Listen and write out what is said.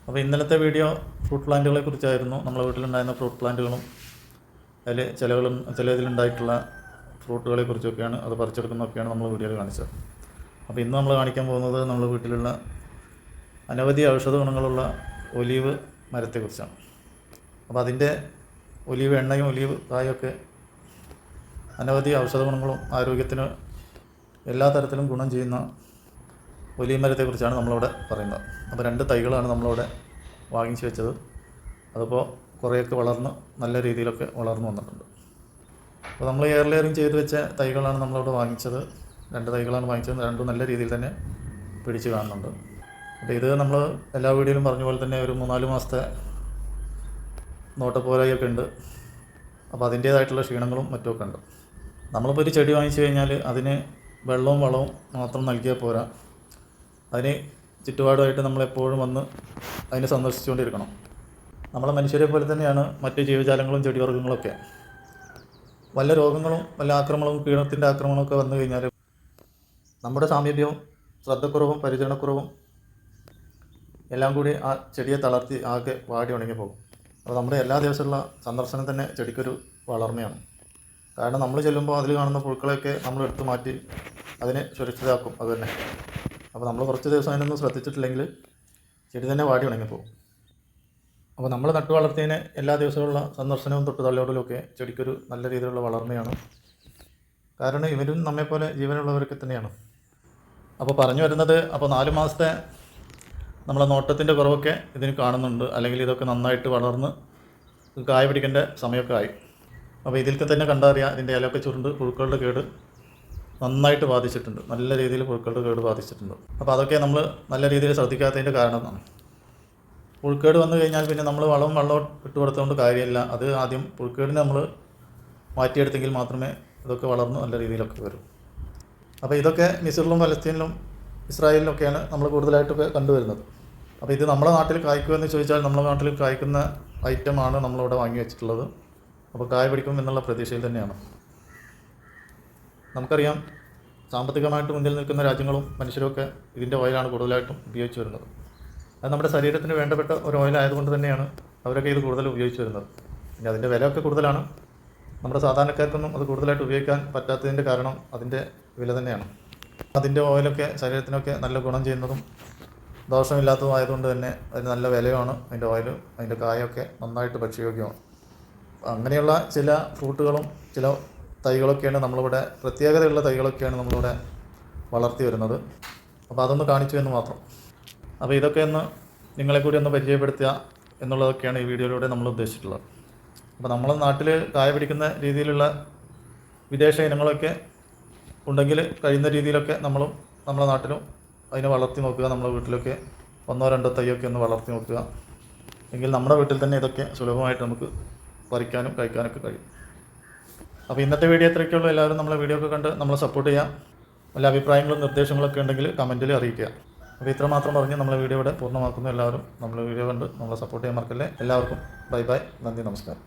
അപ്പോൾ ഇന്നലത്തെ video fruit പ്ലാന്റുകളെ കുറിച്ചായിരുന്നു. നമ്മുടെ വീട്ടിലുണ്ടായിരുന്ന ഫ്രൂട്ട് പ്ലാന്റുകളും അതിൽ ചിലതിലുണ്ടായിട്ടുള്ള ഫ്രൂട്ടുകളെ കുറിച്ചൊക്കെയാണ്, അത് പറിച്ചെടുക്കുന്നതൊക്കെയാണ് നമ്മൾ വീഡിയോയിൽ കാണിച്ചത്. അപ്പോൾ ഇന്ന് നമ്മൾ കാണിക്കാൻ പോകുന്നത് നമ്മുടെ വീട്ടിലുള്ള അനവധി ഔഷധ ഗുണങ്ങളുള്ള ഒലീവ് മരത്തെക്കുറിച്ചാണ്. അപ്പോൾ അതിൻ്റെ ഒലീവ് എണ്ണയും ഒലീവ് കായൊക്കെ അനവധി ഔഷധ ഗുണങ്ങളും ആരോഗ്യത്തിന് എല്ലാ തരത്തിലും ഗുണം ചെയ്യുന്ന ഒലീവ് മരത്തെക്കുറിച്ചാണ് നമ്മളിവിടെ പറയുന്നത്. അപ്പോൾ 2 തൈകളാണ് നമ്മളിവിടെ വാങ്ങിച്ച് വെച്ചത്. അതിപ്പോൾ കുറേയൊക്കെ വളർന്ന് നല്ല രീതിയിലൊക്കെ വളർന്നു വന്നിട്ടുണ്ട്. അപ്പോൾ നമ്മൾ എയർ ലെയറിങ് ചെയ്ത് വെച്ച തൈകളാണ് നമ്മളിവിടെ വാങ്ങിച്ചത്. 2 തൈകളാണ് വാങ്ങിച്ചത്. 2 നല്ല രീതിയിൽ തന്നെ പിടിച്ച് കാണുന്നുണ്ട്. അപ്പോൾ ഇത് നമ്മൾ എല്ലാ വീഡിയോയിലും പറഞ്ഞ പോലെ തന്നെ ഒരു 3-4 മാസത്തെ നോട്ടപ്പോരായൊക്കെ ഉണ്ട്. അപ്പോൾ അതിൻ്റേതായിട്ടുള്ള ക്ഷീണങ്ങളും മറ്റുമൊക്കെ ഉണ്ട്. നമ്മളിപ്പോൾ ഒരു ചെടി വാങ്ങിച്ചു കഴിഞ്ഞാൽ അതിന് വെള്ളവും വളവും മാത്രം നൽകിയാൽ പോരാ, അതിന് ചുറ്റുപാടുമായിട്ട് നമ്മളെപ്പോഴും വന്ന് അതിനെ സന്ദർശിച്ചുകൊണ്ടിരിക്കണം. നമ്മളെ മനുഷ്യരെ പോലെ തന്നെയാണ് മറ്റ് ജീവജാലങ്ങളും ചെടിവർഗ്ഗങ്ങളൊക്കെ. വല്ല രോഗങ്ങളും വല്ല ആക്രമണവും കീടത്തിൻ്റെ ആക്രമണമൊക്കെ വന്നു കഴിഞ്ഞാൽ നമ്മുടെ സാമീപ്യവും ശ്രദ്ധക്കുറവും പരിചരണക്കുറവും എല്ലാം കൂടി ആ ചെടിയെ തളർത്തി ആകെ വാടി ഉണങ്ങി പോകും. അപ്പോൾ നമ്മുടെ എല്ലാ ദിവസമുള്ള സന്ദർശനം തന്നെ ചെടിക്കൊരു വളർമ്മയാണ്. കാരണം നമ്മൾ ചെല്ലുമ്പോൾ അതിൽ കാണുന്ന പുഴുക്കളെയൊക്കെ നമ്മൾ എടുത്തു മാറ്റി അതിനെ സുരക്ഷിതമാക്കും. അത് തന്നെ. അപ്പോൾ നമ്മൾ കുറച്ച് ദിവസം അതിനൊന്നും ശ്രദ്ധിച്ചിട്ടില്ലെങ്കിൽ ചെടി തന്നെ വാടി ഉണങ്ങിപ്പോകും. അപ്പോൾ നമ്മൾ നട്ടു വളർത്തിയതിന് എല്ലാ ദിവസമുള്ള സന്ദർശനവും തൊട്ട് തള്ളിയോടലുമൊക്കെ ചെടിക്കൊരു നല്ല രീതിയിലുള്ള വളർമ്മയാണ്. കാരണം ഇവരും നമ്മെപ്പോലെ ജീവനുള്ളവരൊക്കെ തന്നെയാണ്. അപ്പോൾ പറഞ്ഞു വരുന്നത്, അപ്പോൾ 4 മാസത്തെ നമ്മളെ നോട്ടത്തിൻ്റെ കുറവൊക്കെ ഇതിന് കാണുന്നുണ്ട്. അല്ലെങ്കിൽ ഇതൊക്കെ നന്നായിട്ട് വളർന്ന് കായ പിടിക്കേണ്ട സമയമൊക്കെ ആയി. അപ്പോൾ ഇതിൽക്ക് തന്നെ കണ്ടറിയാം, ഇതിൻ്റെ ഇലയൊക്കെ ചുരുണ്ട് പുഴുക്കളുടെ കേട് നന്നായിട്ട് ബാധിച്ചിട്ടുണ്ട്. നല്ല രീതിയിൽ പുഴുക്കളുടെ കേട് ബാധിച്ചിട്ടുണ്ട്. അപ്പോൾ അതൊക്കെ നമ്മൾ നല്ല രീതിയിൽ ശ്രദ്ധിക്കാത്തതിൻ്റെ കാരണമാണ്. പുഴുക്കേട് വന്നു കഴിഞ്ഞാൽ പിന്നെ നമ്മൾ വെള്ളവും ഇട്ട് കൊടുത്തുകൊണ്ട് കാര്യമില്ല. അത് ആദ്യം പുഴുക്കേടിനെ നമ്മൾ മാറ്റിയെടുത്തെങ്കിൽ മാത്രമേ ഇതൊക്കെ വളർന്ന് നല്ല രീതിയിലൊക്കെ വരും. അപ്പോൾ ഇതൊക്കെ മിസ്റിലും ഫലസ്തീനിലും ഇസ്രായേലിലൊക്കെയാണ് നമ്മൾ കൂടുതലായിട്ടൊക്കെ കണ്ടുവരുന്നത്. അപ്പോൾ ഇത് നമ്മുടെ നാട്ടിൽ കായ്ക്കുമെന്ന് ചോദിച്ചാൽ നമ്മുടെ നാട്ടിൽ കായ്ക്കുന്ന ഐറ്റമാണ് നമ്മളിവിടെ വാങ്ങി വെച്ചിട്ടുള്ളത്. അപ്പോൾ കായ പിടിക്കും എന്നുള്ള പ്രതീക്ഷയിൽ തന്നെയാണ്. നമുക്കറിയാം, സാമ്പത്തികമായിട്ട് മുന്നിൽ നിൽക്കുന്ന രാജ്യങ്ങളും മനുഷ്യരുമൊക്കെ ഇതിൻ്റെ ഓയിലാണ് കൂടുതലായിട്ടും ഉപയോഗിച്ച് വരുന്നത്. അത് നമ്മുടെ ശരീരത്തിന് വേണ്ടപ്പെട്ട ഒരു ഓയിലായതുകൊണ്ട് തന്നെയാണ് അവരൊക്കെ ഇത് കൂടുതൽ ഉപയോഗിച്ച് വരുന്നത്. പിന്നെ അതിൻ്റെ വിലയൊക്കെ കൂടുതലാണ്. നമ്മുടെ സാധാരണക്കാർക്കൊന്നും അത് കൂടുതലായിട്ട് ഉപയോഗിക്കാൻ പറ്റാത്തതിൻ്റെ കാരണം അതിൻ്റെ വില തന്നെയാണ്. അതിൻ്റെ ഓയിലൊക്കെ ശരീരത്തിനൊക്കെ നല്ല ഗുണം ചെയ്യുന്നതും ദോഷമില്ലാത്തതും ആയതുകൊണ്ട് തന്നെ അതിന് നല്ല വിലയുമാണ്. അതിൻ്റെ ഓയിൽ, അതിൻ്റെ കായൊക്കെ നന്നായിട്ട് ഭക്ഷ്യയോഗ്യമാണ്. അങ്ങനെയുള്ള ചില ഫ്രൂട്ടുകളും ചില തൈകളൊക്കെയാണ് നമ്മളിവിടെ, പ്രത്യേകതയുള്ള തൈകളൊക്കെയാണ് നമ്മളിവിടെ വളർത്തി വരുന്നത്. അപ്പോൾ അതൊന്ന് കാണിച്ചു എന്ന് മാത്രം. അപ്പോൾ ഇതൊക്കെ ഒന്ന് നിങ്ങളെ കൂടി ഒന്ന് പരിചയപ്പെടുത്തുക എന്നുള്ളതൊക്കെയാണ് ഈ വീഡിയോയിലൂടെ നമ്മൾ ഉദ്ദേശിച്ചിട്ടുള്ളത്. അപ്പോൾ നമ്മളെ നാട്ടിൽ കായ പിടിക്കുന്ന രീതിയിലുള്ള വിദേശ ഇനങ്ങളൊക്കെ ഉണ്ടെങ്കിൽ കഴിയുന്ന രീതിയിലൊക്കെ നമ്മളും നമ്മുടെ നാട്ടിലും അതിനെ വളർത്തി നോക്കുക. നമ്മുടെ വീട്ടിലൊക്കെ 1-2 തൈയൊക്കെ ഒന്ന് വളർത്തി നോക്കുക. എങ്കിൽ നമ്മുടെ വീട്ടിൽ തന്നെ ഇതൊക്കെ സുലഭമായിട്ട് നമുക്ക് പറിക്കാനും കഴിക്കാനൊക്കെ കഴിയും. അപ്പോൾ ഇന്നത്തെ വീഡിയോ എത്രയൊക്കെയുള്ളൂ. എല്ലാവരും നമ്മളെ വീഡിയോ ഒക്കെ കണ്ട് നമ്മളെ സപ്പോർട്ട് ചെയ്യാം. വല്ല അഭിപ്രായങ്ങളും നിർദ്ദേശങ്ങളൊക്കെ ഉണ്ടെങ്കിൽ കമൻറ്റിൽ അറിയിക്കുക. അപ്പോൾ ഇത്രമാത്രം പറഞ്ഞ് നമ്മളെ വീഡിയോ ഇവിടെ പൂർണ്ണമാക്കുന്നു. എല്ലാവരും നമ്മളെ വീഡിയോ കണ്ട് നമ്മളെ സപ്പോർട്ട് ചെയ്യാൻ മറക്കല്ലേ. എല്ലാവർക്കും ബൈ ബൈ, നന്ദി, നമസ്കാരം.